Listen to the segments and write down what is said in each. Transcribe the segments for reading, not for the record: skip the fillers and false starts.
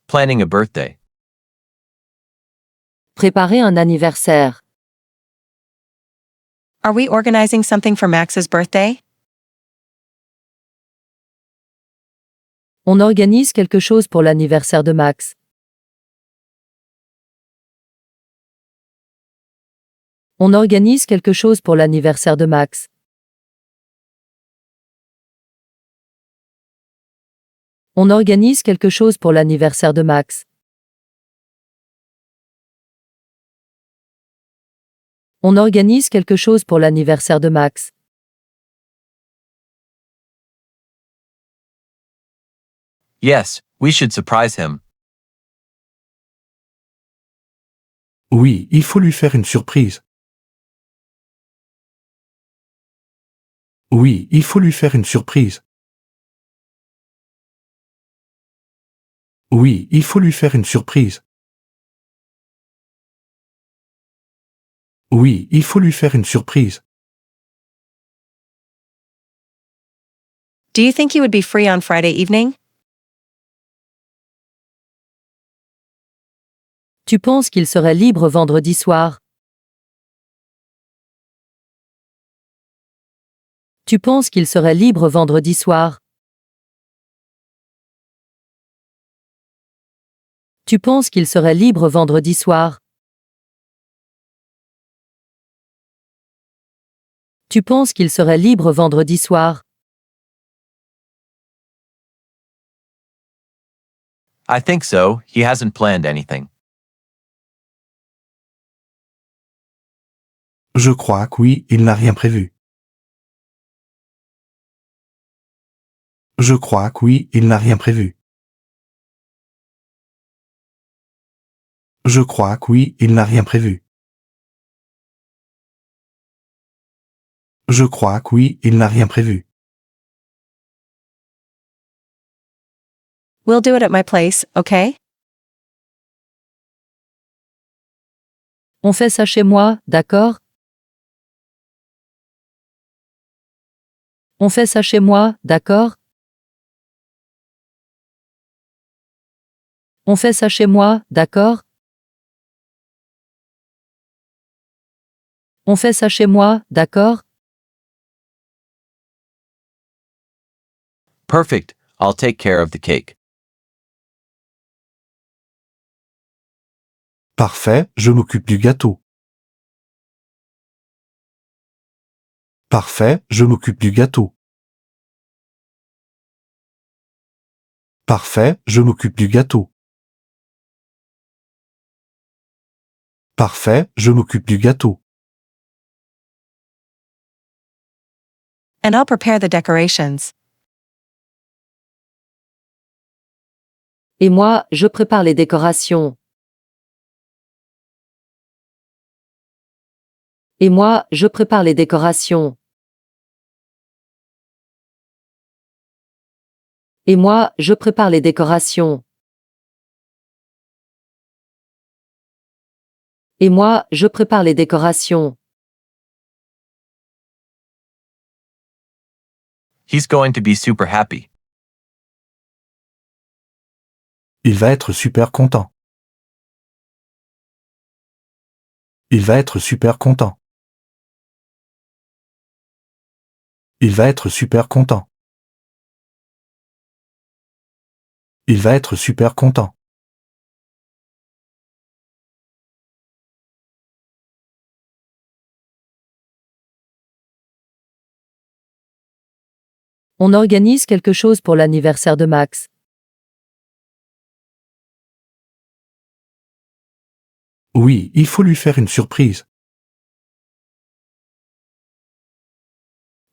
Planning a birthday. Préparer un anniversaire. Are we organizing something for Max's birthday? On organise quelque chose pour l'anniversaire de Max. On organise quelque chose pour l'anniversaire de Max. On organise quelque chose pour l'anniversaire de Max. On organise quelque chose pour l'anniversaire de Max. Yes, we should surprise him. Oui, il faut lui faire une surprise. Oui, il faut lui faire une surprise. Oui, il faut lui faire une surprise. Oui, il faut lui faire une surprise. Do you think he would be free on Friday evening? Tu penses qu'il serait libre vendredi soir? Tu penses qu'il serait libre vendredi soir? Tu penses qu'il serait libre vendredi soir? Tu penses qu'il serait libre vendredi soir? I think so. He hasn't planned anything. Je crois que oui, il n'a rien prévu. Je crois que oui, il n'a rien prévu. Je crois que oui, il n'a rien prévu. Je crois que oui, il n'a rien prévu. We'll do it at my place, okay? On fait ça chez moi, d'accord? On fait ça chez moi, d'accord? On fait ça chez moi, d'accord? On fait ça chez moi, d'accord? Perfect. I'll take care of the cake. Parfait, je m'occupe du gâteau. Parfait, je m'occupe du gâteau. Parfait, je m'occupe du gâteau. Parfait, je m'occupe du gâteau. And I'll prepare the decorations. Et moi, je prépare les décorations. Et moi, je prépare les décorations. Et moi, je prépare les décorations. Et moi, je prépare les décorations. He's going to be super happy. Il va être super content. Il va être super content. Il va être super content. Il va être super content. On organise quelque chose pour l'anniversaire de Max. Oui, il faut lui faire une surprise.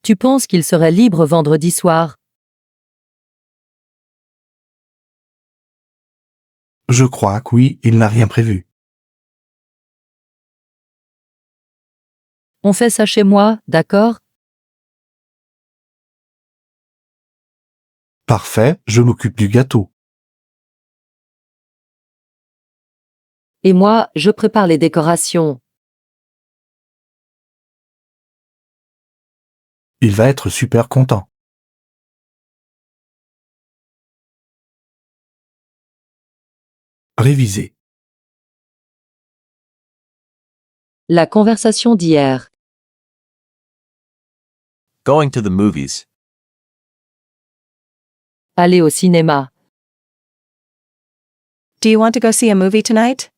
Tu penses qu'il serait libre vendredi soir? Je crois que oui, il n'a rien prévu. On fait ça chez moi, d'accord? Parfait, je m'occupe du gâteau. Et moi, je prépare les décorations. Il va être super content. Réviser. La conversation d'hier. Going to the movies. Aller au cinéma. Do you want to go see a movie tonight?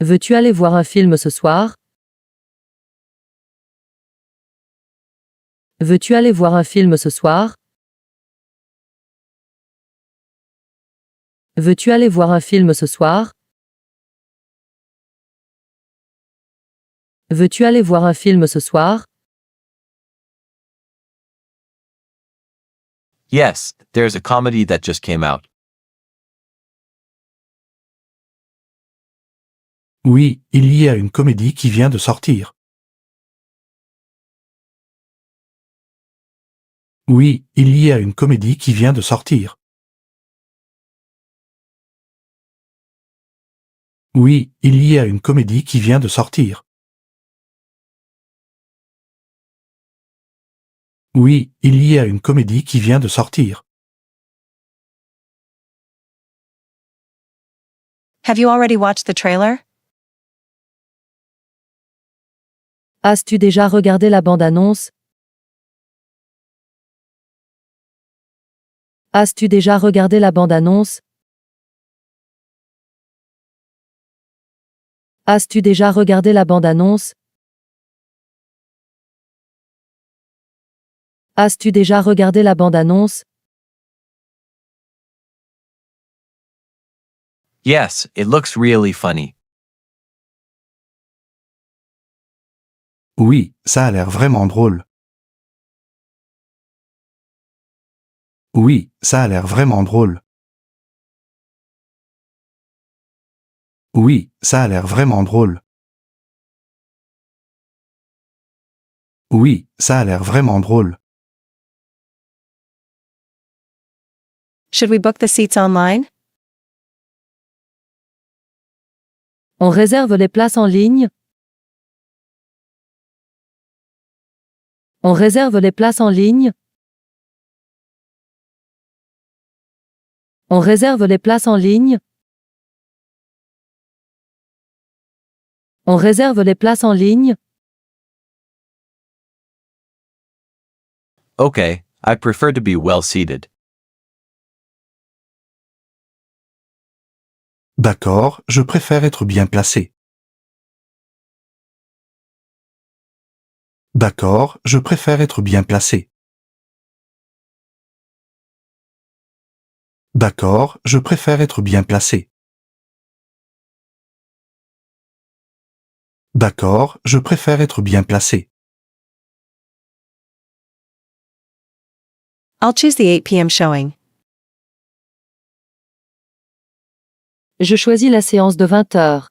Veux-tu aller voir un film ce soir? Veux-tu aller voir un film ce soir? Veux-tu aller voir un film ce soir? Veux-tu aller voir un film ce soir? Yes, there's a comedy that just came out. Oui, il y a une comédie qui vient de sortir. Oui, il y a une comédie qui vient de sortir. Oui, il y a une comédie qui vient de sortir. Oui, il y a une comédie qui vient de sortir. Have you already watched the trailer? As-tu déjà regardé la bande-annonce? As-tu déjà regardé la bande-annonce? As-tu déjà regardé la bande-annonce? As-tu déjà regardé la bande-annonce? Yes, it looks really funny. Oui, ça a l'air vraiment drôle. Oui, ça a l'air vraiment drôle. Oui, ça a l'air vraiment drôle. Oui, ça a l'air vraiment drôle. Should we book the seats online? On réserve les places en ligne? On réserve les places en ligne? On réserve les places en ligne? On réserve les places en ligne? Okay, I prefer to be well seated. D'accord, je préfère être bien placé. D'accord, je préfère être bien placé. D'accord, je préfère être bien placé. D'accord, je préfère être bien placé. I'll choose the 8 p.m. showing. Je choisis la séance de 20 heures.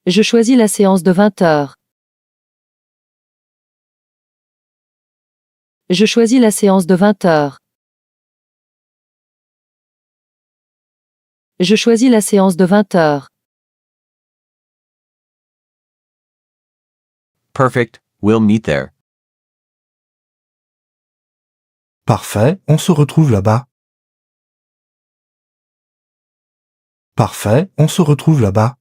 Je choisis la séance de 20 heures. Je choisis la séance de 20 heures. Je choisis la séance de 20 heures. Perfect, we'll meet there. Parfait, on se retrouve là-bas. Parfait, on se retrouve là-bas.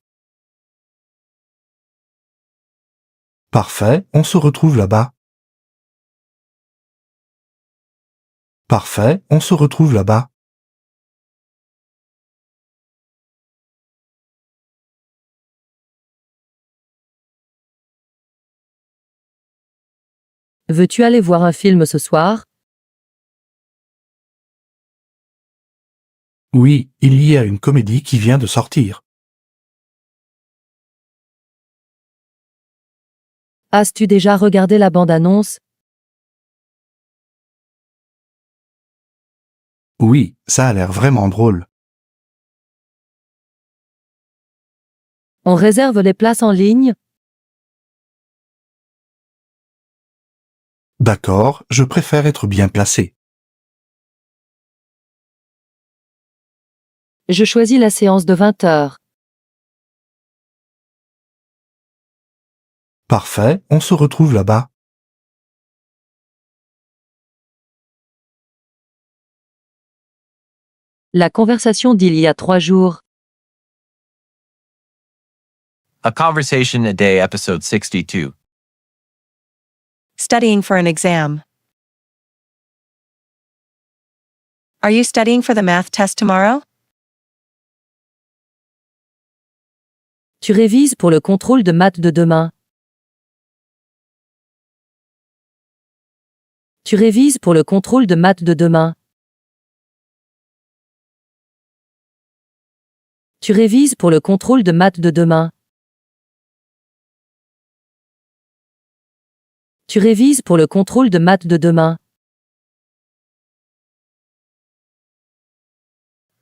Parfait, on se retrouve là-bas. Parfait, on se retrouve là-bas. Veux-tu aller voir un film ce soir? Oui, il y a une comédie qui vient de sortir. As-tu déjà regardé la bande-annonce? Oui, ça a l'air vraiment drôle. On réserve les places en ligne? D'accord, je préfère être bien placé. Je choisis la séance de 20 heures. Parfait, on se retrouve là-bas. La conversation d'il y a 3 jours. A Conversation a Day, episode 62. Studying for an exam. Are you studying for the math test tomorrow? Tu révises pour le contrôle de maths de demain. Tu révises pour le contrôle de maths de demain. Tu révises pour le contrôle de maths de demain. Tu révises pour le contrôle de maths de demain.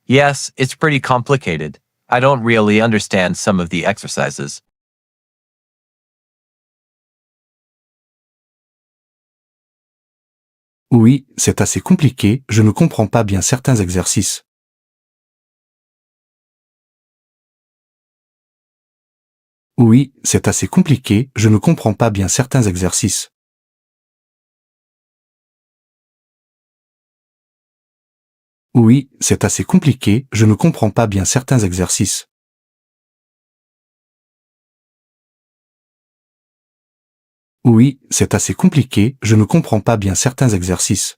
Yes, it's pretty complicated. I don't really understand some of the exercises. Oui, c'est assez compliqué, je ne comprends pas bien certains exercices. Oui, c'est assez compliqué, je ne comprends pas bien certains exercices. Oui, c'est assez compliqué, je ne comprends pas bien certains exercices. Oui, c'est assez compliqué, je ne comprends pas bien certains exercices.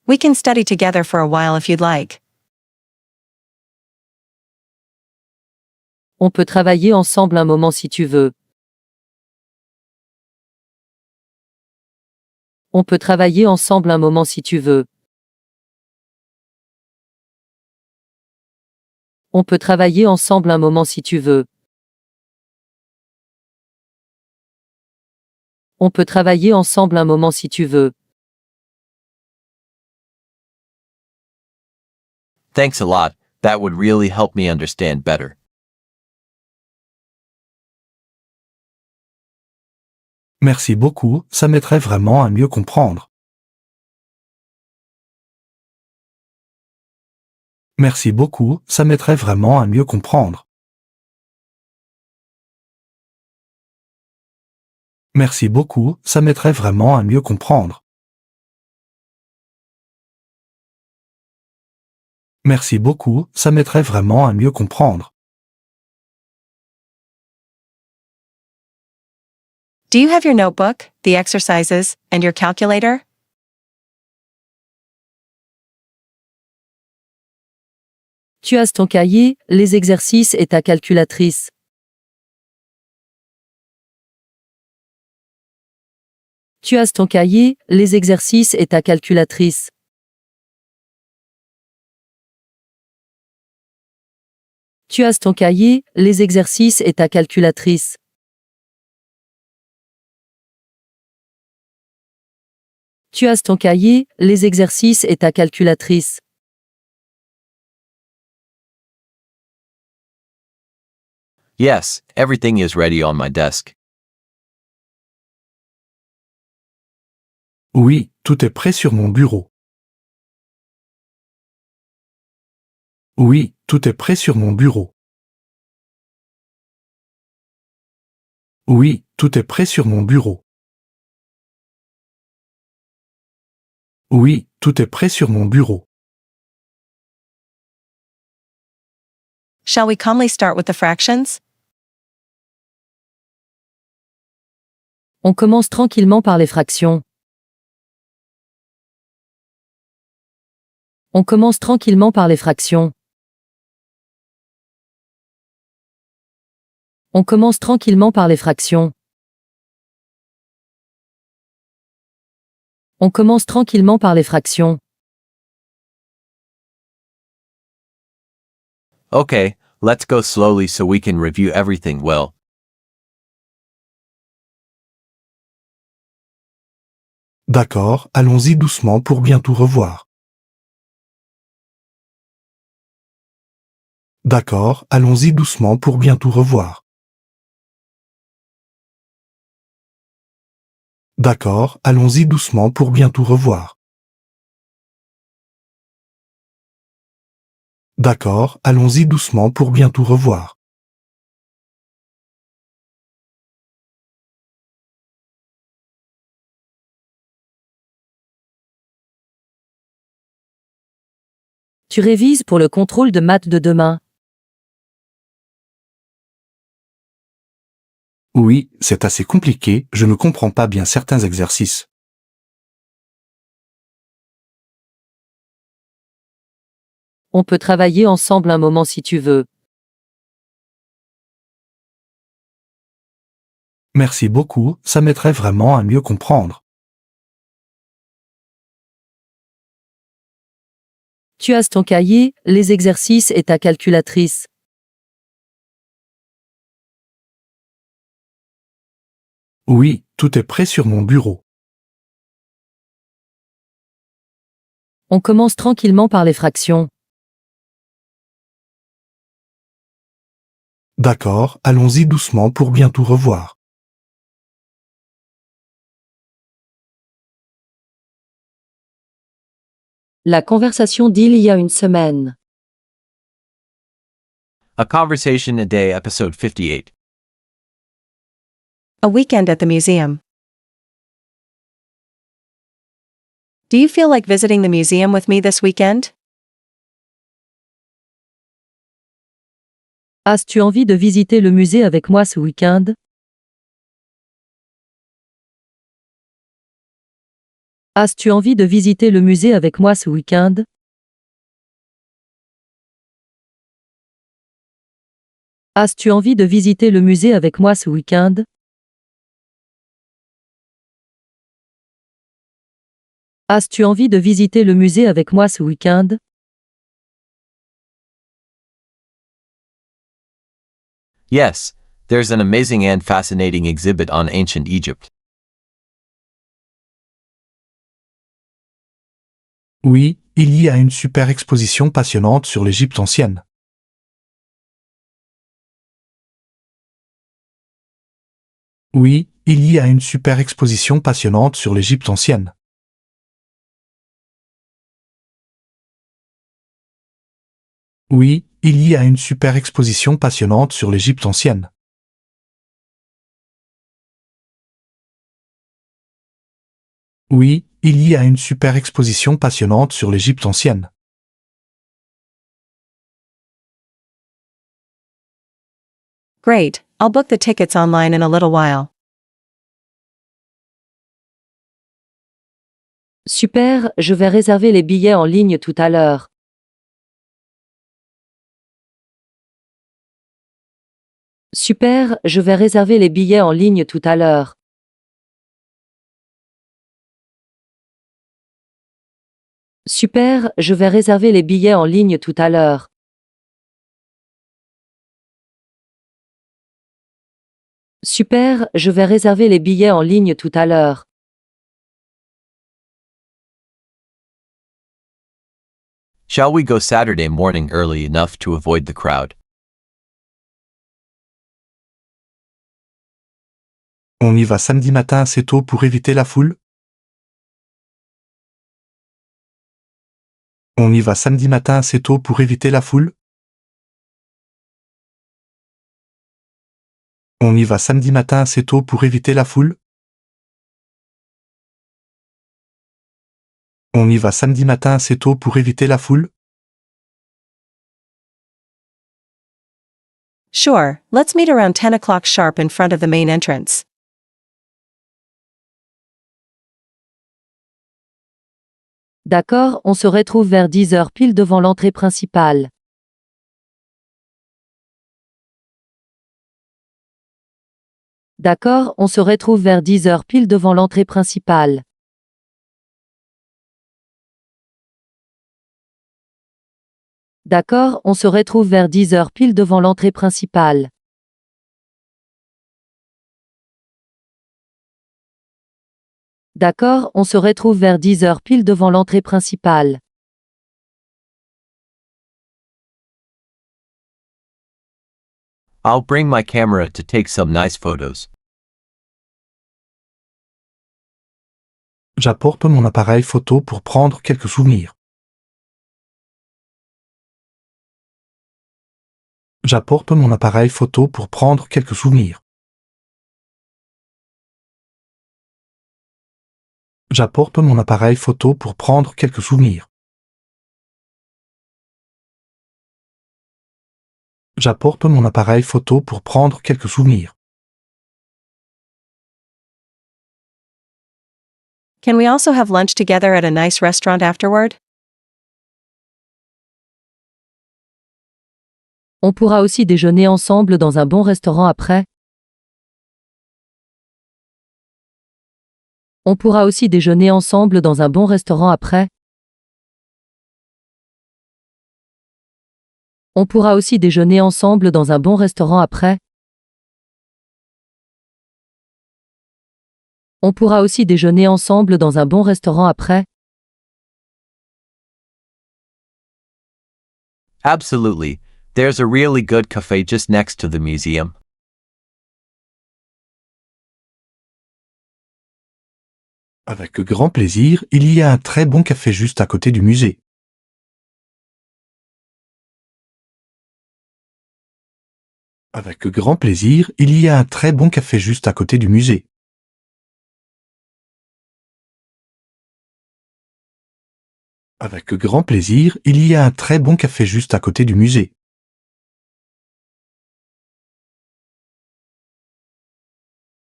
We can study together for a while if you'd like. On peut travailler ensemble un moment si tu veux. On peut travailler ensemble un moment si tu veux. On peut travailler ensemble un moment si tu veux. On peut travailler ensemble un moment si tu veux. Thanks a lot, that would really help me understand better. Merci beaucoup, ça m'aiderait vraiment à mieux comprendre. Merci beaucoup, ça m'aiderait vraiment à mieux comprendre. Merci beaucoup, ça m'aiderait vraiment à mieux comprendre. Merci beaucoup, ça m'aiderait vraiment à mieux comprendre. Do you have your notebook, the exercises, and your calculator? Tu as ton cahier, les exercices et ta calculatrice. Tu as ton cahier, les exercices et ta calculatrice. Tu as ton cahier, les exercices et ta calculatrice. Tu as ton cahier, les exercices et ta calculatrice. Yes, everything is ready on my desk. Oui, tout est prêt sur mon bureau. Oui, tout est prêt sur mon bureau. Oui, tout est prêt sur mon bureau. Oui, tout est prêt sur mon bureau. Shall we calmly start with the fractions? On commence tranquillement par les fractions. On commence tranquillement par les fractions. On commence tranquillement par les fractions. On commence tranquillement par les fractions. Okay, let's go slowly so we can review everything well. D'accord, allons-y doucement pour bien tout revoir. D'accord, allons-y doucement pour bien tout revoir. D'accord, allons-y doucement pour bien tout revoir. D'accord, allons-y doucement pour bien tout revoir. Tu révises pour le contrôle de maths de demain. Oui, c'est assez compliqué, je ne comprends pas bien certains exercices. On peut travailler ensemble un moment si tu veux. Merci beaucoup, ça m'aiderait vraiment à mieux comprendre. Tu as ton cahier, les exercices et ta calculatrice. Oui, tout est prêt sur mon bureau. On commence tranquillement par les fractions. D'accord, allons-y doucement pour bien tout revoir. La conversation d'il y a une semaine. A Conversation a Day, episode 58. A weekend at the museum. Do you feel like visiting the museum with me this weekend? As-tu envie de visiter le musée avec moi ce week-end? As-tu envie de visiter le musée avec moi ce week-end? As-tu envie de visiter le musée avec moi ce week-end? As-tu envie de visiter le musée avec moi ce week-end? Yes, there's an amazing and fascinating exhibit on ancient Egypt. Oui, il y a une super exposition passionnante sur l'Égypte ancienne. Oui, il y a une super exposition passionnante sur l'Égypte ancienne. Oui, il y a une super exposition passionnante sur l'Égypte ancienne. Oui, il y a une super exposition passionnante sur l'Égypte ancienne. Great, I'll book the tickets online in a little while. Super, je vais réserver les billets en ligne tout à l'heure. Super, je vais réserver les billets en ligne tout à l'heure. Super, je vais réserver les billets en ligne tout à l'heure. Super, je vais réserver les billets en ligne tout à l'heure. Shall we go Saturday morning early enough to avoid the crowd? On y va samedi matin assez tôt pour éviter la foule? On y va samedi matin assez tôt pour éviter la foule? On y va samedi matin assez tôt pour éviter la foule? On y va samedi matin assez tôt pour éviter la foule? Sure, let's meet around 10 o'clock sharp in front of the main entrance. D'accord, on se retrouve vers 10 heures pile devant l'entrée principale. D'accord, on se retrouve vers 10 heures pile devant l'entrée principale. D'accord, on se retrouve vers 10 heures pile devant l'entrée principale. D'accord, on se retrouve vers 10 heures pile devant l'entrée principale. I'll bring my camera to take some nice photos. J'apporte mon appareil photo pour prendre quelques souvenirs. J'apporte mon appareil photo pour prendre quelques souvenirs. J'apporte mon appareil photo pour prendre quelques souvenirs. J'apporte mon appareil photo pour prendre quelques souvenirs. Can we also have lunch together at a nice restaurant afterward? On pourra aussi déjeuner ensemble dans un bon restaurant après. On pourra aussi déjeuner ensemble dans un bon restaurant après. On pourra aussi déjeuner ensemble dans un bon restaurant après. On pourra aussi déjeuner ensemble dans un bon restaurant après. Absolutely. There's a really good cafe just next to the museum. Avec grand plaisir, il y a un très bon café juste à côté du musée. Avec grand plaisir, il y a un très bon café juste à côté du musée. Avec grand plaisir, il y a un très bon café juste à côté du musée.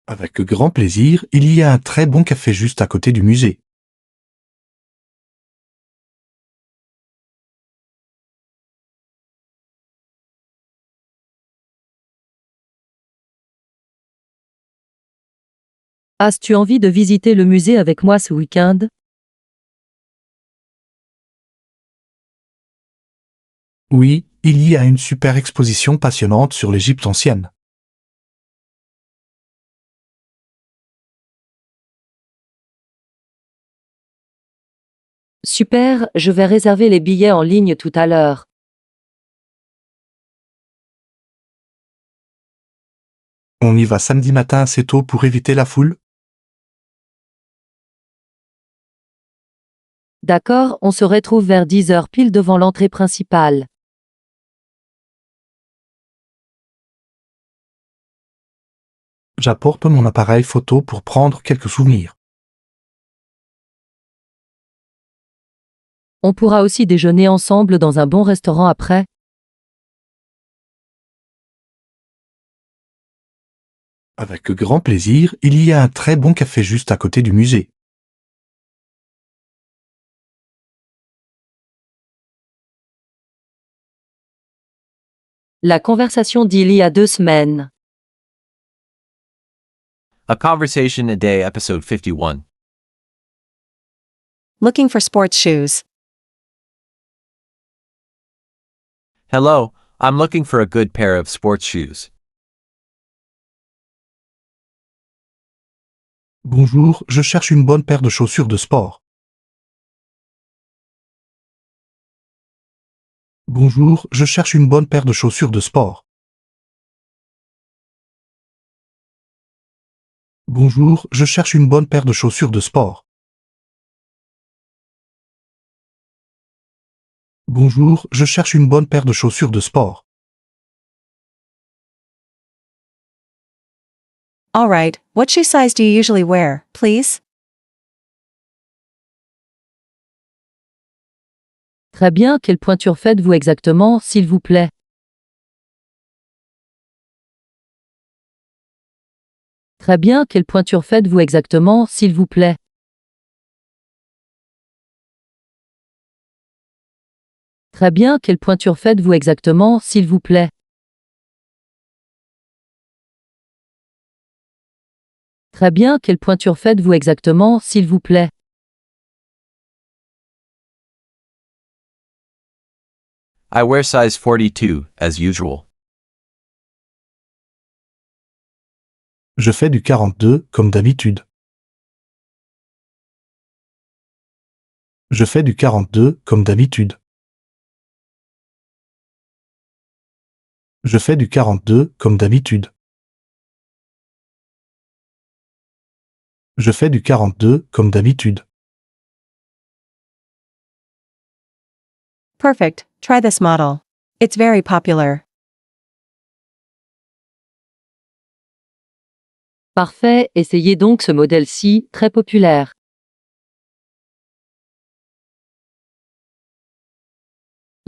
Avec grand plaisir, il y a un très bon café juste à côté du musée. As-tu envie de visiter le musée avec moi ce week-end? Oui, il y a une super exposition passionnante sur l'Égypte ancienne. Super, je vais réserver les billets en ligne tout à l'heure. On y va samedi matin assez tôt pour éviter la foule? D'accord, on se retrouve vers 10 heures pile devant l'entrée principale. J'apporte mon appareil photo pour prendre quelques souvenirs. On pourra aussi déjeuner ensemble dans un bon restaurant après. Avec grand plaisir, il y a un très bon café juste à côté du musée. La conversation d'il y a 2 semaines. A Conversation a Day, episode 51. Looking for sports shoes. Hello, I'm looking for a good pair of sports shoes. Bonjour, je cherche une bonne paire de chaussures de sport. Bonjour, je cherche une bonne paire de chaussures de sport. Bonjour, je cherche une bonne paire de chaussures de sport. Bonjour, je cherche une bonne paire de chaussures de sport. All right, what shoe size do you usually wear, please? Très bien, quelle pointure faites-vous exactement, s'il vous plaît? Très bien, quelle pointure faites-vous exactement, s'il vous plaît? Très bien, quelle pointure faites-vous exactement, s'il vous plaît? Très bien, quelle pointure faites-vous exactement, s'il vous plaît? I wear size 42, as usual. Je fais du 42, comme d'habitude. Je fais du 42, comme d'habitude. Je fais du 42, comme d'habitude. Je fais du 42, comme d'habitude. Perfect, try this model. It's very popular. Parfait, essayez donc ce modèle-ci, très populaire.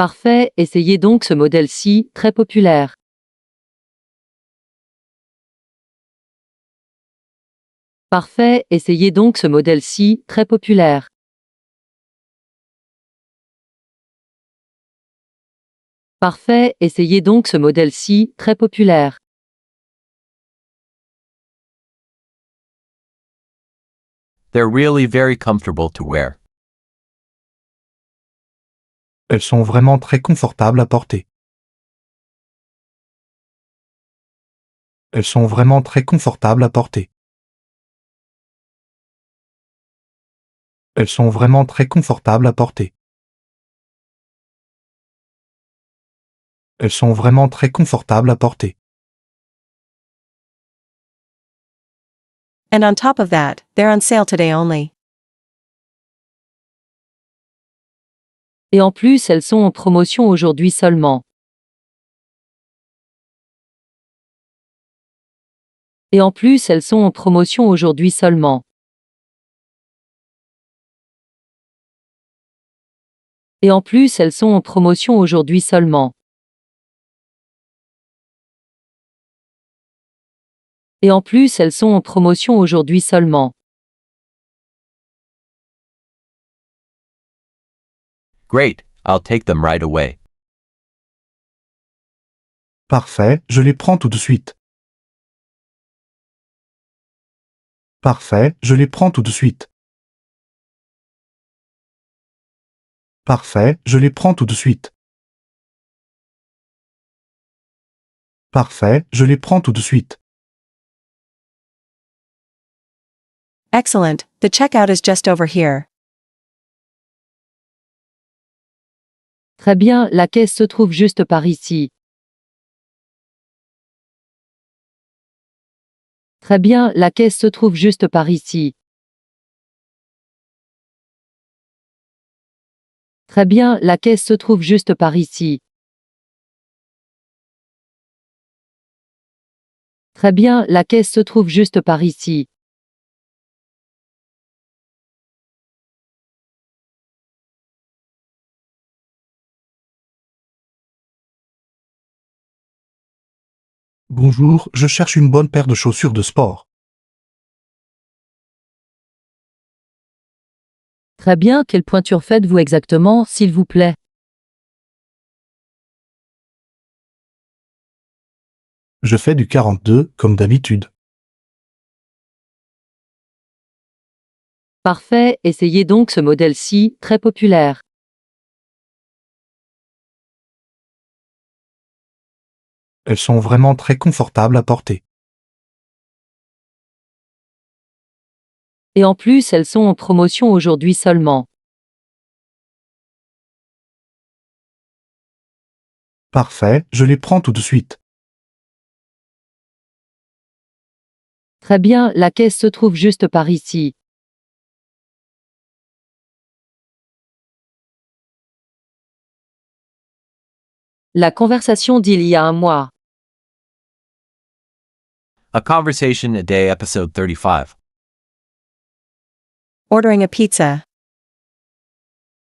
Parfait, essayez donc ce modèle-ci, très populaire. Parfait, essayez donc ce modèle-ci, très populaire. Parfait, essayez donc ce modèle-ci, très populaire. They're really very comfortable to wear. Elles sont vraiment très confortables à porter. Elles sont vraiment très confortables à porter. Elles sont vraiment très confortables à porter. Elles sont vraiment très confortables à porter. And on top of that, they're on sale today only. Et en plus, elles sont en promotion aujourd'hui seulement. Et en plus, elles sont en promotion aujourd'hui seulement. Et en plus, elles sont en promotion aujourd'hui seulement. Et en plus, elles sont en promotion aujourd'hui seulement. Great, I'll take them right away. Parfait, je les prends tout de suite. Parfait, je les prends tout de suite. Parfait, je les prends tout de suite. Parfait, je les prends tout de suite. Excellent, the checkout is just over here. Très bien, la caisse se trouve juste par ici. Très bien, la caisse se trouve juste par ici. Très bien, la caisse se trouve juste par ici. Très bien, la caisse se trouve juste par ici. Bonjour, je cherche une bonne paire de chaussures de sport. Très bien, quelle pointure faites-vous exactement, s'il vous plaît? Je fais du 42, comme d'habitude. Parfait, essayez donc ce modèle-ci, très populaire. Elles sont vraiment très confortables à porter. Et en plus, elles sont en promotion aujourd'hui seulement. Parfait, je les prends tout de suite. Très bien, la caisse se trouve juste par ici. La conversation d'il y a un mois. A Conversation a Day, episode 35. Ordering a pizza.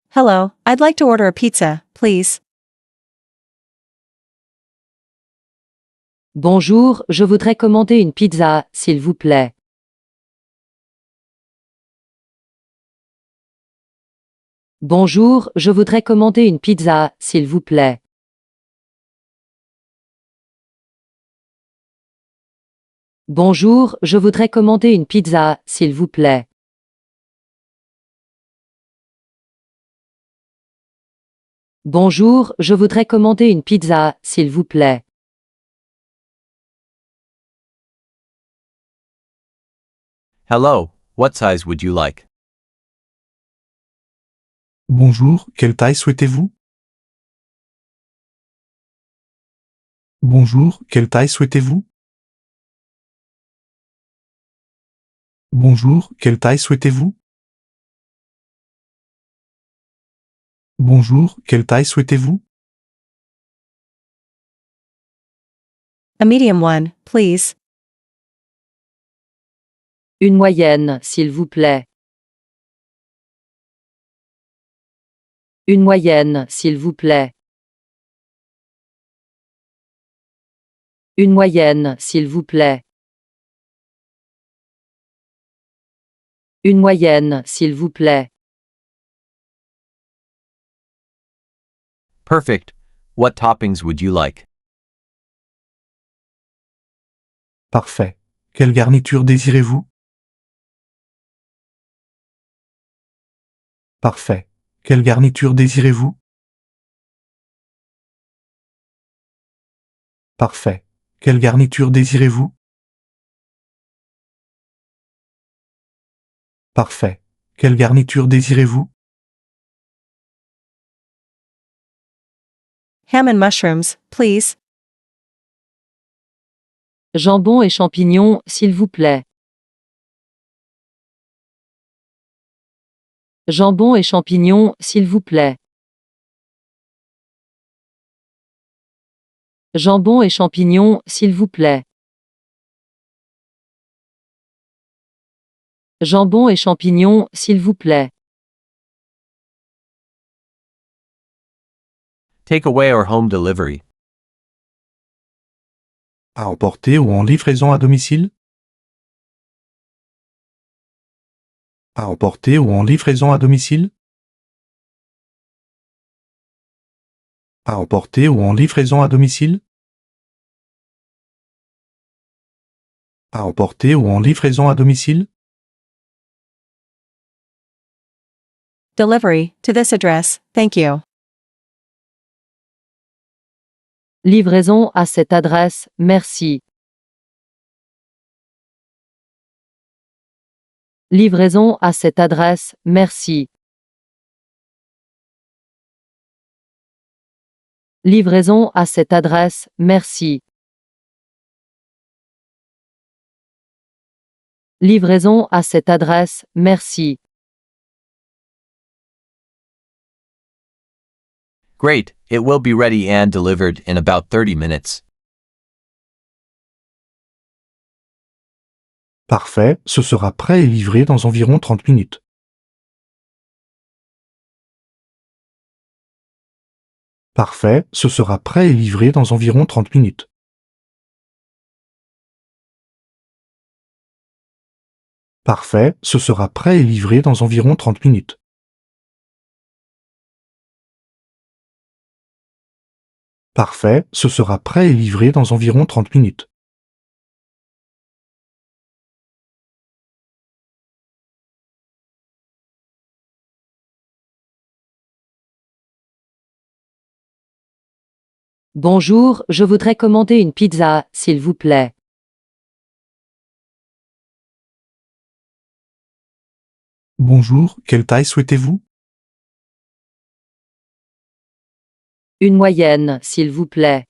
Hello, I'd like to order a pizza, please. Bonjour, je voudrais commander une pizza, s'il vous plaît. Bonjour, je voudrais commander une pizza, s'il vous plaît. Bonjour, je voudrais commander une pizza, s'il vous plaît. Bonjour, je voudrais commander une pizza, s'il vous plaît. Hello, what size would you like? Bonjour, quelle taille souhaitez-vous? Bonjour, quelle taille souhaitez-vous? Bonjour, quelle taille souhaitez-vous? Bonjour, quelle taille souhaitez-vous? A medium one, please. Une moyenne, s'il vous plaît. Une moyenne, s'il vous plaît. Une moyenne, s'il vous plaît. Une moyenne, s'il vous plaît. Perfect. What toppings would you like? Parfait. Quelle garniture désirez-vous? Parfait. Quelle garniture désirez-vous? Parfait. Quelle garniture désirez-vous? Parfait. Quelle garniture désirez-vous? Ham and mushrooms, please. Jambon et champignons, s'il vous plaît. Jambon et champignons, s'il vous plaît. Jambon et champignons, s'il vous plaît. Jambon et champignons, s'il vous plaît. Takeaway or home delivery? À emporter ou en livraison à domicile? À emporter ou en livraison à domicile? À emporter ou en livraison à domicile? À emporter ou en livraison à domicile? Delivery, to this address, thank you. Livraison à cette adresse, merci. Livraison à cette adresse, merci. Livraison à cette adresse, merci. Livraison à cette adresse, merci. Great. It will be ready and delivered in about 30 minutes. Parfait, ce sera prêt et livré dans environ 30 minutes. Parfait, ce sera prêt et livré dans environ 30 minutes. Parfait, ce sera prêt et livré dans environ 30 minutes. Parfait, ce sera prêt et livré dans environ 30 minutes. Bonjour, je voudrais commander une pizza, s'il vous plaît. Bonjour, quelle taille souhaitez-vous? Une moyenne, s'il vous plaît.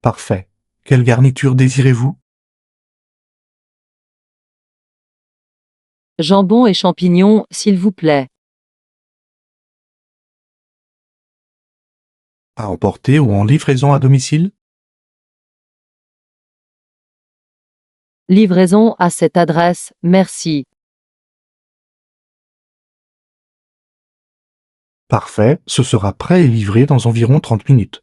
Parfait. Quelle garniture désirez-vous? Jambon et champignons, s'il vous plaît. À emporter ou en livraison à domicile? Livraison à cette adresse, merci. Parfait, ce sera prêt et livré dans environ 30 minutes.